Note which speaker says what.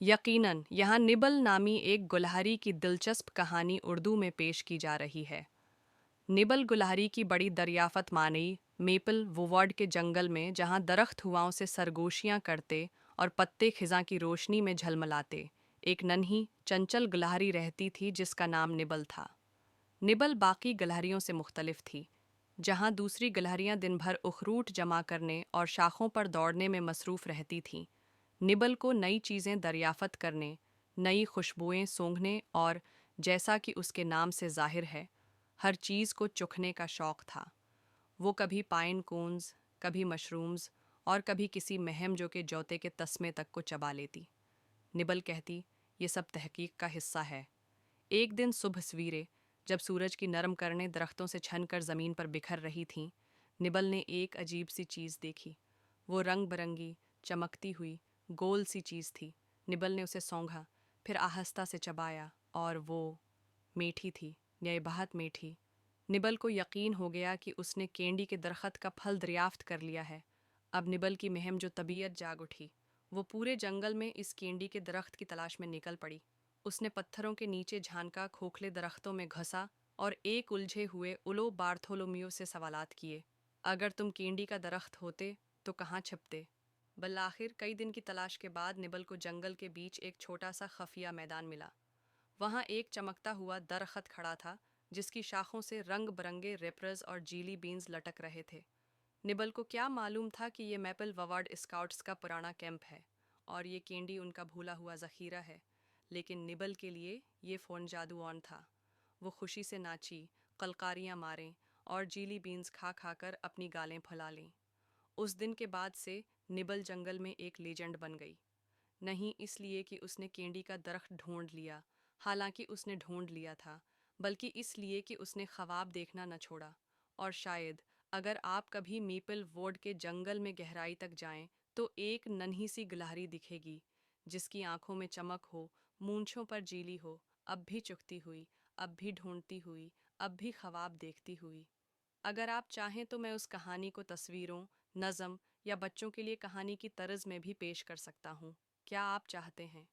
Speaker 1: यकीनन यहाँ निबल नामी एक गुलहरी की दिलचस्प कहानी उर्दू में पेश की जा रही है। निबल गुलहरी की बड़ी दरियाफत मानी मेपल वुवार्ड के जंगल में, जहाँ दरख्त हवाओं से सरगोशियाँ करते और पत्ते खिज़ां की रोशनी में झलमलाते, एक नन्ही चंचल गुलहरी रहती थी जिसका नाम निबल था। निबल बाकी गुलहरियों से मुख्तलिफ थी। जहाँ दूसरी गुलहरियाँ दिन भर उखरूट जमा करने और शाखों पर दौड़ने में मसरूफ़ रहती थीं, निबल को नई चीज़ें दरियाफ़त करने, नई खुशबुएं सूंघने और, जैसा कि उसके नाम से ज़ाहिर है, हर चीज़ को चखने का शौक़ था। वो कभी पाइन कोन्स, कभी मशरूम्स और कभी किसी महम जो कि जौते के तस्मे तक को चबा लेती। निबल कहती, ये सब तहकीक का हिस्सा है। एक दिन सुबह सवेरे, जब सूरज की नरम करनें दरख्तों से छनकर ज़मीन पर बिखर रही थीं, निबल ने एक अजीब सी चीज़ देखी। वो रंग बरंगी, चमकती हुई, गोल सी चीज़ थी। निबल ने उसे सौंघा, फिर आहिस्ता से चबाया, और वो मीठी थी, ये बहुत मीठी। निबल को यकीन हो गया कि उसने कैंडी के दरख्त का फल दरियाफ्त कर लिया है। अब निबल की महम जो तबीयत जाग उठी। वो पूरे जंगल में इस कैंडी के दरख्त की तलाश में निकल पड़ी। उसने पत्थरों के नीचे झांका, खोखले दरख्तों में घसा और एक उलझे हुए उलो बार्थोलोमियो से सवालात किए। अगर तुम कैंडी का दरख्त होते तो कहाँ छिपते? बलाखिर कई दिन की तलाश के बाद निबल को जंगल के बीच एक छोटा सा खफिया मैदान मिला। वहाँ एक चमकता हुआ दरख्त खड़ा था जिसकी शाखों से रंग बरंगे रेपरस और जीली बीन्स लटक रहे थे। निबल को क्या मालूम था कि ये मैपल ववार्ड स्काउट्स का पुराना कैंप है और ये कैंडी उनका भूला हुआ ज़ख़ीरा है। लेकिन निबल के लिए ये फ़ोन जादू ऑन था। वो खुशी से नाची, कलकारियाँ मारें और जीली बीन्स खा खा कर अपनी गालें फुला लें। उस दिन के बाद से निबल जंगल में एक लेजेंड बन गई। नहीं इसलिए कि उसने कैंडी का दरख्त ढूंढ लिया, हालांकि उसने ढूंढ लिया था, बल्कि इसलिए कि उसने ख्वाब देखना न छोड़ा। और शायद अगर आप कभी मीपल वोड के जंगल में गहराई तक जाएं, तो एक नन्ही सी गिलहरी दिखेगी जिसकी आंखों में चमक हो, मूंछों पर जीली हो, अब भी चुगती हुई, अब भी ढूंढती हुई, अब भी ख्वाब देखती हुई। अगर आप चाहें तो मैं उस कहानी को तस्वीरों, नज़म या बच्चों के लिए कहानी की तर्ज में भी पेश कर सकता हूँ। क्या आप चाहते हैं?